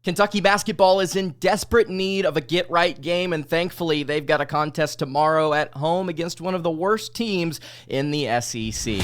Kentucky basketball is in desperate need of a get-right game, and thankfully they've got a contest tomorrow at home against one of the worst teams in the SEC.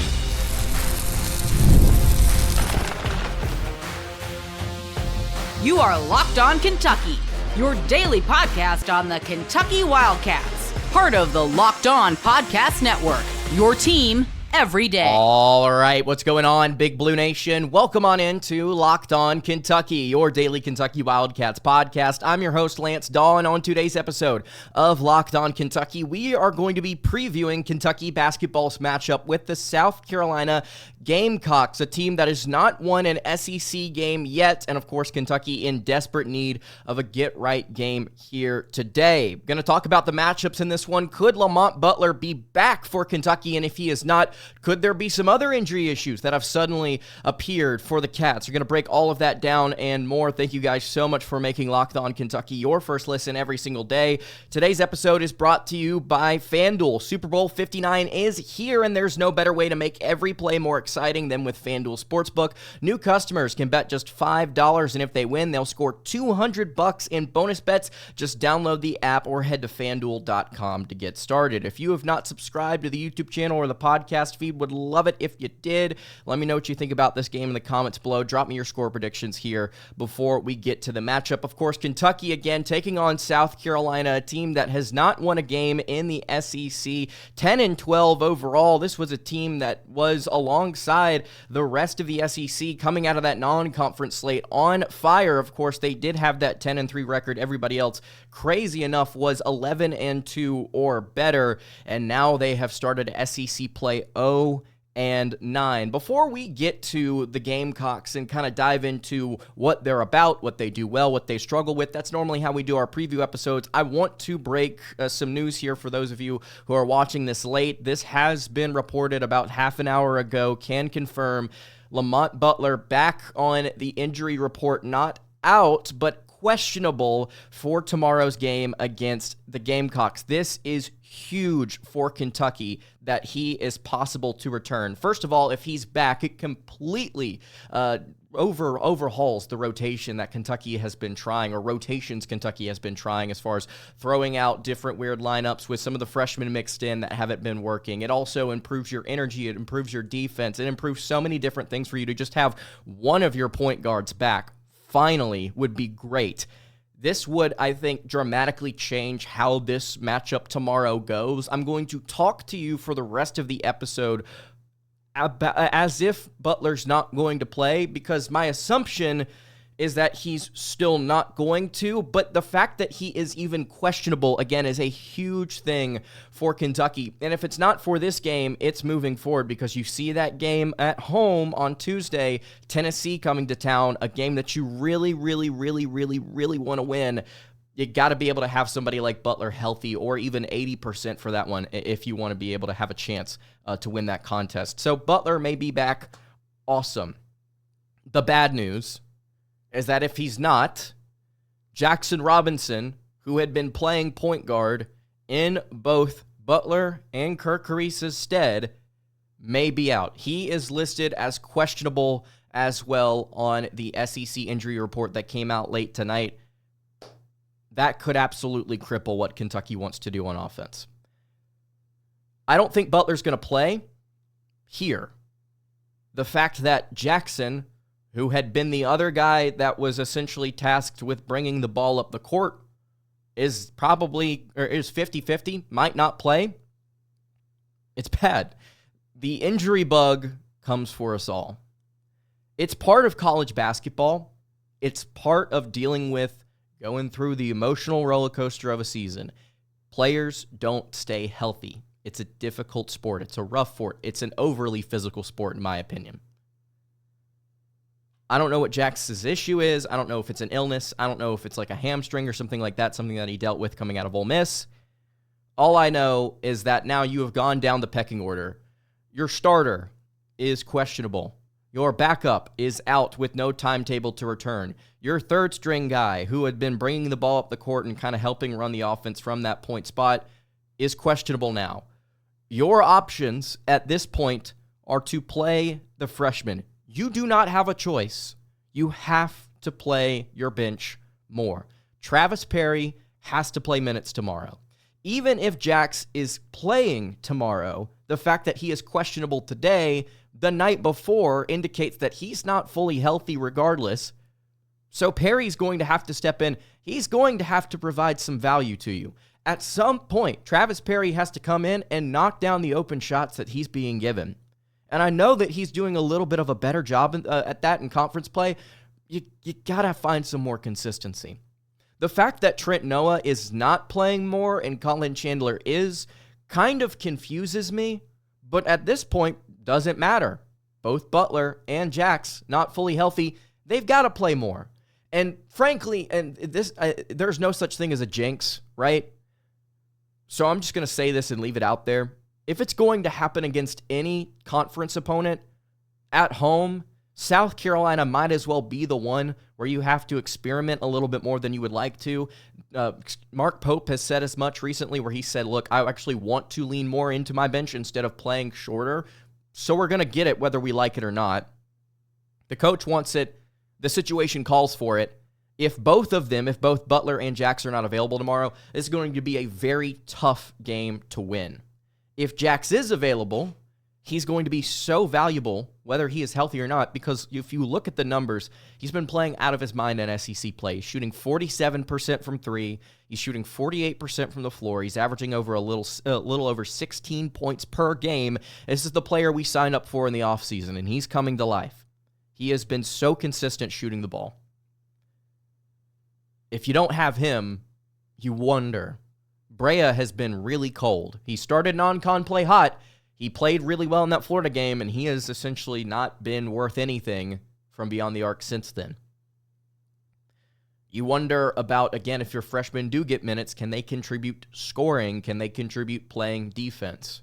You are Locked On Kentucky, your daily podcast on the Kentucky Wildcats, part of the Locked On Podcast Network, your team every day. All right, what's going on, Big Blue Nation? Welcome on into Locked On Kentucky, your daily Kentucky Wildcats podcast. I'm your host, Lance Dawe, and on today's episode of Locked On Kentucky, we are going to be previewing Kentucky basketball's matchup with the South Carolina Gamecocks, a team that has not won an SEC game yet, and of course, Kentucky in desperate need of a get-right game here today. Going to talk about the matchups in this one. Could Lamont Butler be back for Kentucky? And if he is not, could there be some other injury issues that have suddenly appeared for the Cats? We're going to break all of that down and more. Thank you guys so much for making Locked On Kentucky your first listen every single day. Today's episode is brought to you by FanDuel. Super Bowl 59 is here, and there's no better way to make every play more exciting than with FanDuel Sportsbook. New customers can bet just $5, and if they win, they'll score $200 in bonus bets. Just download the app or head to FanDuel.com to get started. If you have not subscribed to the YouTube channel or the podcast feed, would love it if you did. Let me know what you think about this game in the comments below. Drop me your score predictions here before we get to the matchup. Of course, Kentucky again taking on South Carolina, a team that has not won a game in the SEC. 10-12 overall. This was a team that was alongside the rest of the SEC coming out of that non-conference slate on fire. Of course, they did have that 10-3 record. Everybody else, crazy enough, was 11-2 or better, and now they have started SEC play 0-9. Before we get to the Gamecocks and kind of dive into what they're about, what they do well, what they struggle with, that's normally how we do our preview episodes. I want to break some news here for those of you who are watching this late. This has been reported about half an hour ago. Can confirm Lamont Butler back on the injury report, not out, but questionable for tomorrow's game against the Gamecocks. This is huge for Kentucky that he is possible to return. First of all, if he's back, it completely overhauls the rotation that Kentucky has been trying, or rotations Kentucky has been trying, as far as throwing out different weird lineups with some of the freshmen mixed in that haven't been working. It also improves your energy, it improves your defense, it improves so many different things for you to just have one of your point guards back. Finally, would be great. This would, I think, dramatically change how this matchup tomorrow goes. I'm going to talk to you for the rest of the episode as if Butler's not going to play, because my assumption is that he's still not going to, but the fact that he is even questionable, again, is a huge thing for Kentucky. And if it's not for this game, it's moving forward, because you see that game at home on Tuesday, Tennessee coming to town, a game that you really want to win. You got to be able to have somebody like Butler healthy, or even 80% for that one, if you want to be able to have a chance to win that contest. So Butler may be back. Awesome. The bad news is that if he's not, Jaxson Robinson, who had been playing point guard in both Butler and Kirk Carisa's stead, may be out. He is listed as questionable as well on the SEC injury report that came out late tonight. That could absolutely cripple what Kentucky wants to do on offense. I don't think Butler's going to play here. The fact that Jaxson, who had been the other guy that was essentially tasked with bringing the ball up the court, is 50-50, might not play. It's bad. The injury bug comes for us all. It's part of college basketball. It's part of dealing with going through the emotional roller coaster of a season. Players don't stay healthy. It's a difficult sport. It's a rough sport. It's an overly physical sport, in my opinion. I don't know what Jax's issue is. I don't know if it's an illness. I don't know if it's like a hamstring or something like that, something that he dealt with coming out of Ole Miss. All I know is that now you have gone down the pecking order. Your starter is questionable. Your backup is out with no timetable to return. Your third string guy, who had been bringing the ball up the court and kind of helping run the offense from that point spot, is questionable now. Your options at this point are to play the freshman. You do not have a choice. You have to play your bench more. Travis Perry has to play minutes tomorrow. Even if Jax is playing tomorrow, the fact that he is questionable today, the night before, indicates that he's not fully healthy regardless. So Perry's going to have to step in. He's going to have to provide some value to you. At some point, Travis Perry has to come in and knock down the open shots that he's being given. And I know that he's doing a little bit of a better job at that in conference play. You got to find some more consistency. The fact that Trent Noah is not playing more and Colin Chandler is kind of confuses me, but at this point, doesn't matter. Both Butler and Jax, not fully healthy, they've got to play more. And frankly, there's no such thing as a jinx, right? So I'm just going to say this and leave it out there. If it's going to happen against any conference opponent at home, South Carolina might as well be the one where you have to experiment a little bit more than you would like to. Mark Pope has said as much recently where he said, look, I actually want to lean more into my bench instead of playing shorter. So we're going to get it whether we like it or not. The coach wants it. The situation calls for it. If both Butler and Jax are not available tomorrow, it's going to be a very tough game to win. If Jax is available, he's going to be so valuable, whether he is healthy or not, because if you look at the numbers, he's been playing out of his mind in SEC play. He's shooting 47% from three. He's shooting 48% from the floor. He's averaging over a little over 16 points per game. This is the player we signed up for in the offseason, and he's coming to life. He has been so consistent shooting the ball. If you don't have him, you wonder. Brea has been really cold. He started non-con play hot. He played really well in that Florida game, and he has essentially not been worth anything from beyond the arc since then. You wonder about, again, if your freshmen do get minutes, can they contribute scoring? Can they contribute playing defense?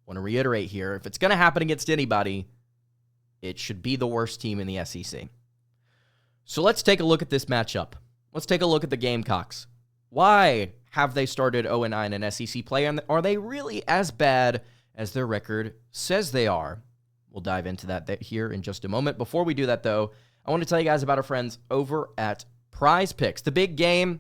I want to reiterate here, if it's going to happen against anybody, it should be the worst team in the SEC. So let's take a look at this matchup. Let's take a look at the Gamecocks. Why have they started 0-9 in SEC play, and are they really as bad as their record says they are? We'll dive into that here in just a moment. Before we do that, though, I want to tell you guys about our friends over at Prize Picks. The big game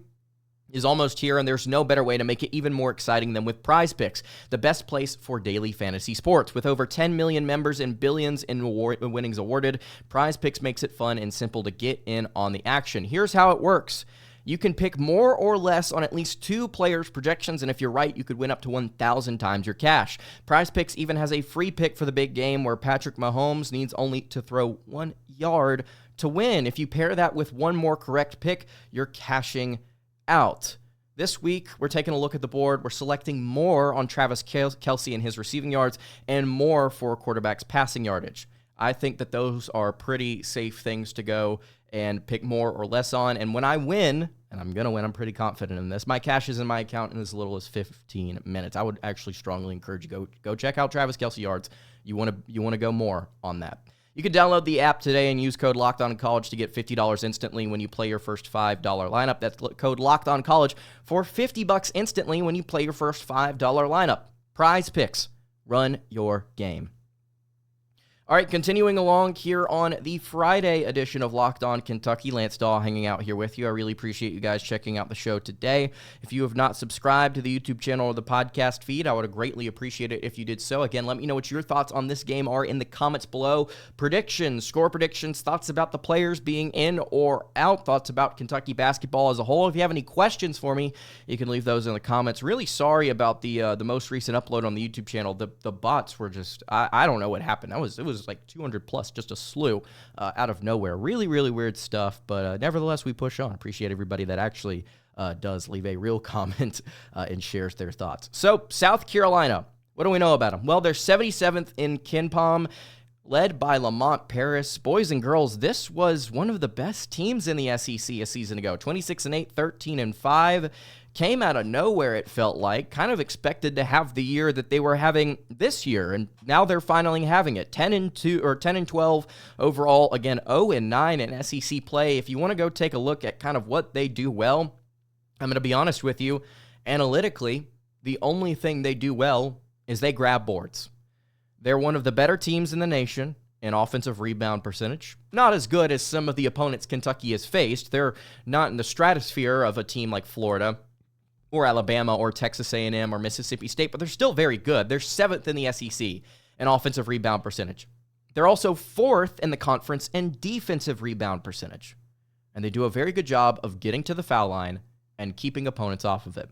is almost here, and there's no better way to make it even more exciting than with Prize Picks, the best place for daily fantasy sports. With over 10 million members and billions in winnings awarded, Prize Picks makes it fun and simple to get in on the action. Here's how it works. You can pick more or less on at least two players' projections, and if you're right, you could win up to 1,000 times your cash. Prize Picks even has a free pick for the big game where Patrick Mahomes needs only to throw 1 yard to win. If you pair that with one more correct pick, you're cashing out. This week, we're taking a look at the board. We're selecting more on Travis Kelce and his receiving yards and more for quarterback's passing yardage. I think that those are pretty safe things to go and pick more or less on. And when I win, and I'm going to win, I'm pretty confident in this, my cash is in my account in as little as 15 minutes. I would actually strongly encourage you go check out Travis Kelce yards. You want to go more on that. You can download the app today and use code LOCKEDONCollege to get $50 instantly when you play your first $5 lineup. That's code LOCKEDONCollege for $50 instantly when you play your first $5 lineup. Prize Picks. Run your game. All right, continuing along here on the Friday edition of Locked On Kentucky. Lance Dawe hanging out here with you. I really appreciate you guys checking out the show today. If you have not subscribed to the YouTube channel or the podcast feed, I would greatly appreciate it if you did so. Again, let me know what your thoughts on this game are in the comments below. Predictions, score predictions, thoughts about the players being in or out, thoughts about Kentucky basketball as a whole. If you have any questions for me, you can leave those in the comments. Really sorry about the most recent upload on the YouTube channel. The bots were just, I don't know what happened. It was like 200 plus, just a slew out of nowhere. Really, really weird stuff, but nevertheless, we push on. Appreciate everybody that actually does leave a real comment and shares their thoughts. So, South Carolina, what do we know about them? Well, they're 77th in KenPom, led by Lamont Paris. Boys and girls, this was one of the best teams in the SEC a season ago. 26-8, 13-5. Came out of nowhere, it felt like. Kind of expected to have the year that they were having this year, and now they're finally having it. 10-2 or 10-12 overall. Again, 0-9 in SEC play. If you want to go take a look at kind of what they do well, I'm going to be honest with you. Analytically, the only thing they do well is they grab boards. They're one of the better teams in the nation in offensive rebound percentage. Not as good as some of the opponents Kentucky has faced. They're not in the stratosphere of a team like Florida or Alabama or Texas A&M or Mississippi State, but they're still very good. They're 7th in the SEC in offensive rebound percentage. They're also 4th in the conference in defensive rebound percentage. And they do a very good job of getting to the foul line and keeping opponents off of it.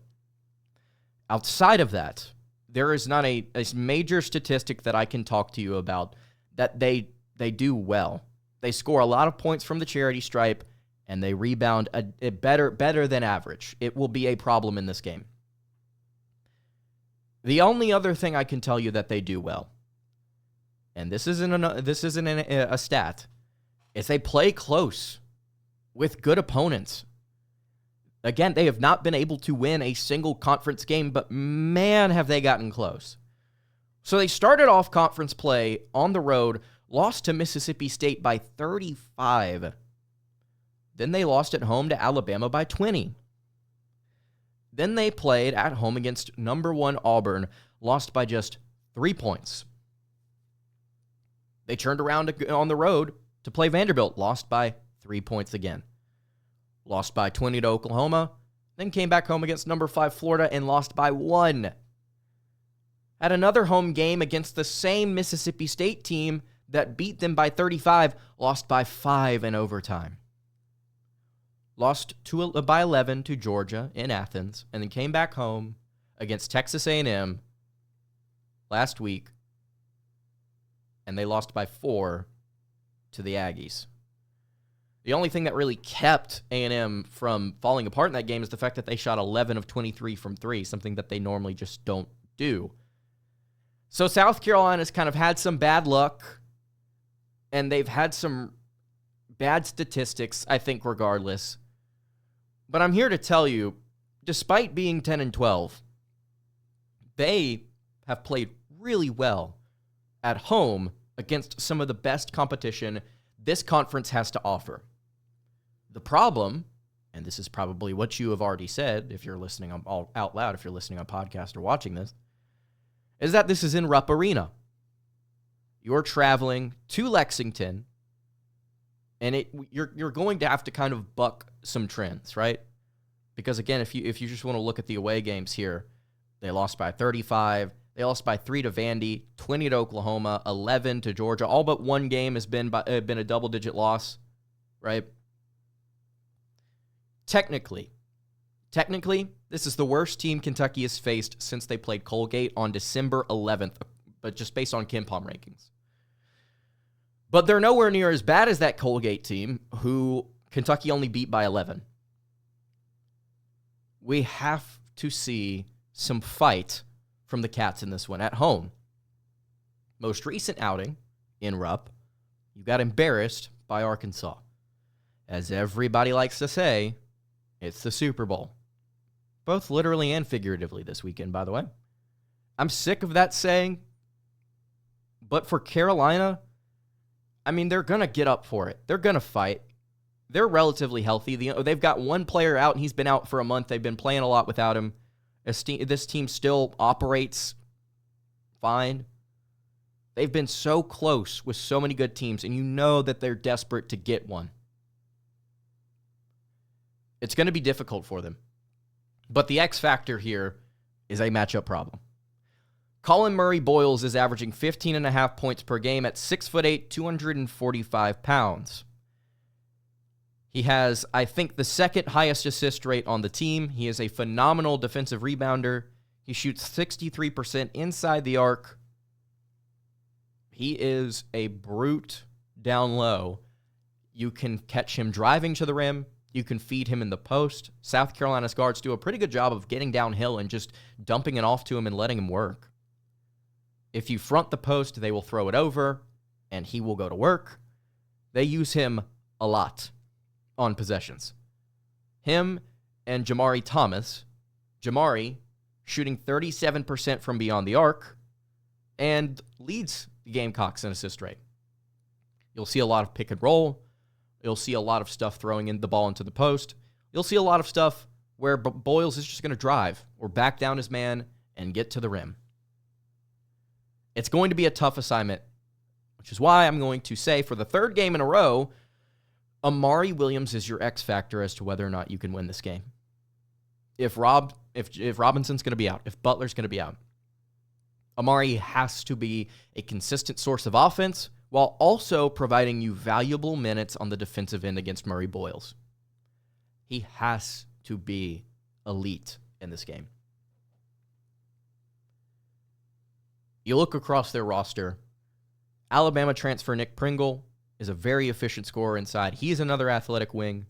Outside of that, there is not a major statistic that I can talk to you about that they do well. They score a lot of points from the charity stripe, and they rebound a better than average. It will be a problem in this game. The only other thing I can tell you that they do well, and this isn't a stat, is they play close with good opponents. Again, they have not been able to win a single conference game, but man, have they gotten close. So they started off conference play on the road, lost to Mississippi State by 35. Then they lost at home to Alabama by 20. Then they played at home against number 1 Auburn, lost by just 3 points. They turned around on the road to play Vanderbilt, lost by 3 points again. Lost by 20 to Oklahoma, then came back home against number 5 Florida and lost by 1. Had another home game against the same Mississippi State team that beat them by 35, lost by 5 in overtime. Lost by 11 to Georgia in Athens, and then came back home against Texas A&M last week, and they lost by 4 to the Aggies. The only thing that really kept A&M from falling apart in that game is the fact that they shot 11 of 23 from 3, something that they normally just don't do. So South Carolina's kind of had some bad luck, and they've had some bad statistics, I think, regardless. But I'm here to tell you, despite being 10-12, they have played really well at home against some of the best competition this conference has to offer. The problem, and this is probably what you have already said if you're listening out loud, if you're listening on podcast or watching this, is that this is in Rupp Arena. You're traveling to Lexington, and you're going to have to kind of buck some trends, right? Because again, if you just want to look at the away games here, they lost by 35, they lost by 3 to Vandy, 20 to Oklahoma, 11 to Georgia. All but one game has been a double-digit loss, right? Technically, this is the worst team Kentucky has faced since they played Colgate on December 11th, but just based on KenPom rankings. But they're nowhere near as bad as that Colgate team, who Kentucky only beat by 11. We have to see some fight from the Cats in this one at home. Most recent outing in Rupp, you got embarrassed by Arkansas. As everybody likes to say, it's the Super Bowl. Both literally and figuratively this weekend, by the way. I'm sick of that saying, but for Carolina, I mean, they're going to get up for it. They're going to fight. They're relatively healthy. They've got one player out, and he's been out for a month. They've been playing a lot without him. This team still operates fine. They've been so close with so many good teams, and you know that they're desperate to get one. It's going to be difficult for them. But the X factor here is a matchup problem. Collin Murray-Boyles is averaging 15.5 points per game at 6'8", 245 pounds. He has, I think, the second highest assist rate on the team. He is a phenomenal defensive rebounder. He shoots 63% inside the arc. He is a brute down low. You can catch him driving to the rim. You can feed him in the post. South Carolina's guards do a pretty good job of getting downhill and just dumping it off to him and letting him work. If you front the post, they will throw it over, and he will go to work. They use him a lot on possessions. Him and Jamari Thomas. Jamari shooting 37% from beyond the arc and leads the Gamecocks in assist rate. You'll see a lot of pick and roll. You'll see a lot of stuff throwing in the ball into the post. You'll see a lot of stuff where Boyles is just going to drive or back down his man and get to the rim. It's going to be a tough assignment which is why I'm going to say for the third game in a row, Amari Williams is your X factor as to whether or not you can win this game. If Robinson's going to be out, if Butler's going to be out, Amari has to be a consistent source of offense while also providing you valuable minutes on the defensive end against Murray-Boyles. He has to be elite in this game. You look across their roster, Alabama transfer Nick Pringle is a very efficient scorer inside. He's another athletic wing.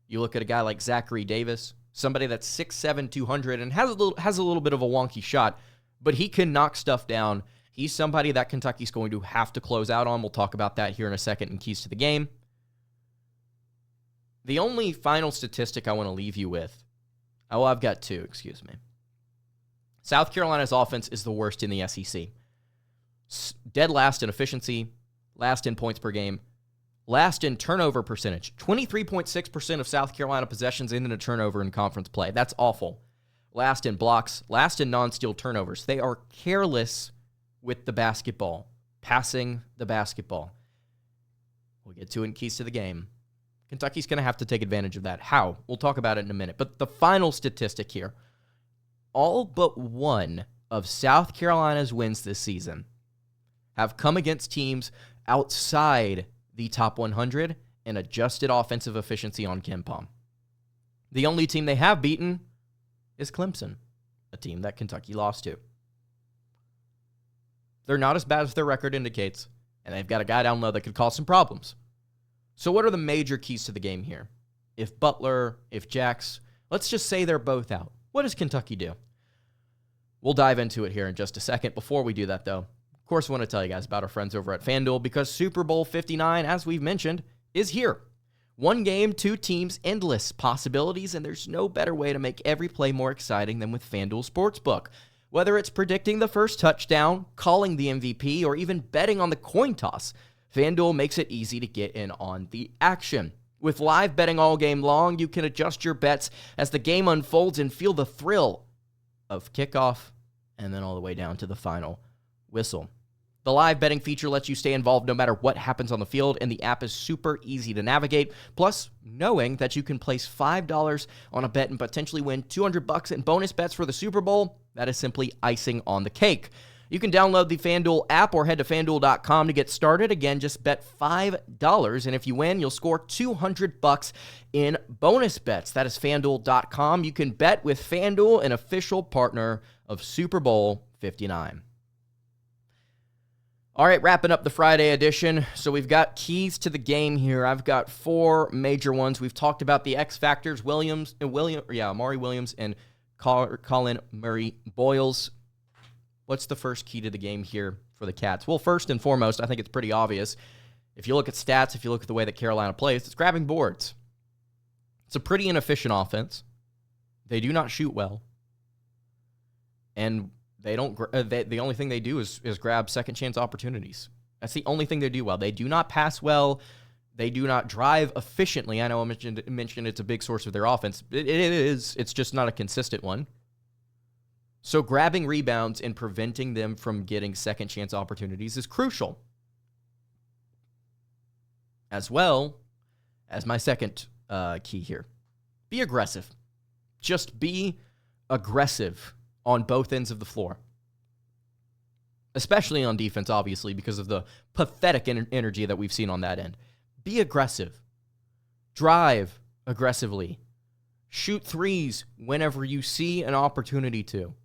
You look at a guy like Zachary Davis, somebody that's 6'7", 200, and has a little bit of a wonky shot, but he can knock stuff down. He's somebody that Kentucky's going to have to close out on. We'll talk about that here in a second in keys to the game. The only final statistic I want to leave you with, I've got two, excuse me. South Carolina's offense is the worst in the SEC. Dead last in efficiency, last in points per game, last in turnover percentage. 23.6% of South Carolina possessions ended in a turnover in conference play. That's awful. Last in blocks, last in non-steal turnovers. They are careless with the basketball, passing the basketball. We'll get to it in keys to the game. Kentucky's going to have to take advantage of that. How? We'll talk about it in a minute. But the final statistic here, all but one of South Carolina's wins this season have come against teams outside the top 100 in adjusted offensive efficiency on KenPom. The only team they have beaten is Clemson, a team that Kentucky lost to. They're not as bad as their record indicates, and they've got a guy down low that could cause some problems. So what are the major keys to the game here? If Butler, if Jax, let's just say they're both out. What does Kentucky do? We'll dive into it here in just a second. Before we do that, though, of course, I want to tell you guys about our friends over at FanDuel because Super Bowl 59, as we've mentioned, is here. One game, two teams, endless possibilities, and there's no better way to make every play more exciting than with FanDuel Sportsbook. Whether it's predicting the first touchdown, calling the MVP, or even betting on the coin toss, FanDuel makes it easy to get in on the action. With live betting all game long, you can adjust your bets as the game unfolds and feel the thrill of kickoff and then all the way down to the final whistle. The live betting feature lets you stay involved no matter what happens on the field, and the app is super easy to navigate. Plus, knowing that you can place $5 on a bet and potentially win $200 in bonus bets for the Super Bowl, that is simply icing on the cake. You can download the FanDuel app or head to FanDuel.com to get started. Again, just bet $5, and if you win, you'll score $200 in bonus bets. That is FanDuel.com. You can bet with FanDuel, an official partner of Super Bowl 59. All right, wrapping up the Friday edition. So we've got keys to the game here. I've got four major ones. We've talked about the X factors, Amari Williams and Collin Murray-Boyles. What's the first key to the game here for the Cats? Well, first and foremost, I think it's pretty obvious. If you look at stats, if you look at the way that Carolina plays, it's grabbing boards. It's a pretty inefficient offense. They do not shoot well. And they don't. The only thing they do is grab second chance opportunities. That's the only thing they do well. They do not pass well. They do not drive efficiently. I know I mentioned it's a big source of their offense. It is. It's just not a consistent one. So grabbing rebounds and preventing them from getting second chance opportunities is crucial. As well as my second key here. Be aggressive. Just be aggressive on both ends of the floor. Especially on defense, obviously, because of the pathetic energy that we've seen on that end. Be aggressive. Drive aggressively. Shoot threes whenever you see an opportunity to.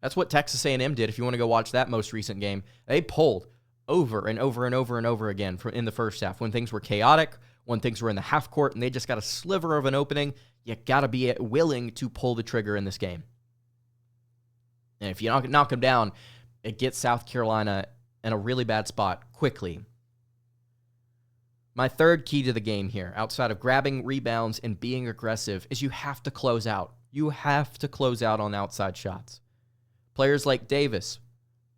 That's what Texas A&M did. If you want to go watch that most recent game, they pulled over and over and over and over again in the first half. When things were chaotic, when things were in the half court, and they just got a sliver of an opening, you got to be willing to pull the trigger in this game. And if you knock them down, it gets South Carolina in a really bad spot quickly. My third key to the game here, outside of grabbing rebounds and being aggressive, is you have to close out. You have to close out on outside shots. Players like Davis,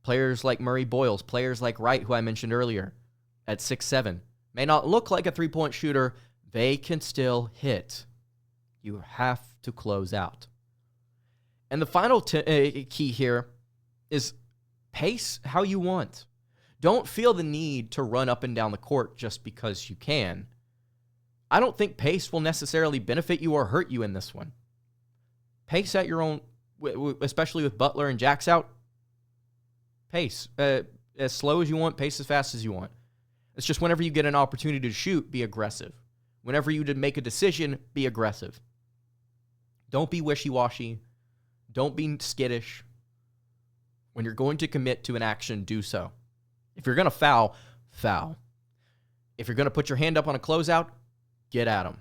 players like Murray-Boyles, players like Wright, who I mentioned earlier, at 6'7", may not look like a three-point shooter. They can still hit. You have to close out. And the final key here is pace how you want. Don't feel the need to run up and down the court just because you can. I don't think pace will necessarily benefit you or hurt you in this one. Pace at your own, especially with Butler and Jax out. Pace. As slow as you want, pace as fast as you want. It's just whenever you get an opportunity to shoot, be aggressive. Whenever you make a decision, be aggressive. Don't be wishy-washy. Don't be skittish. When you're going to commit to an action, do so. If you're going to foul, foul. If you're going to put your hand up on a closeout, get at them.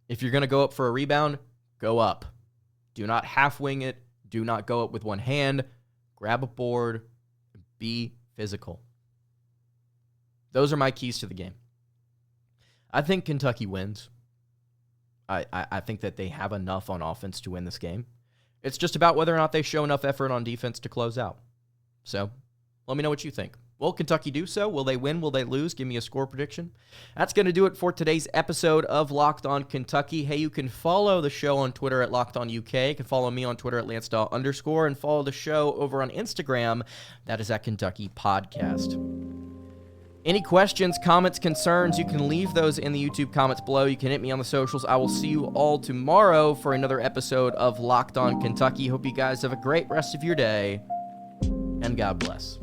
If you're going to go up for a rebound, go up. Do not half-wing it. Do not go up with one hand. Grab a board. Be physical. Those are my keys to the game. I think Kentucky wins. I think that they have enough on offense to win this game. It's just about whether or not they show enough effort on defense to close out. So, let me know what you think. Will Kentucky do so? Will they win? Will they lose? Give me a score prediction. That's going to do it for today's episode of Locked On Kentucky. Hey, you can follow the show on Twitter at Locked On UK. You can follow me on Twitter at @LanceDawe_, and follow the show over on Instagram. That is at Kentucky Podcast. Any questions, comments, concerns, you can leave those in the YouTube comments below. You can hit me on the socials. I will see you all tomorrow for another episode of Locked On Kentucky. Hope you guys have a great rest of your day, and God bless.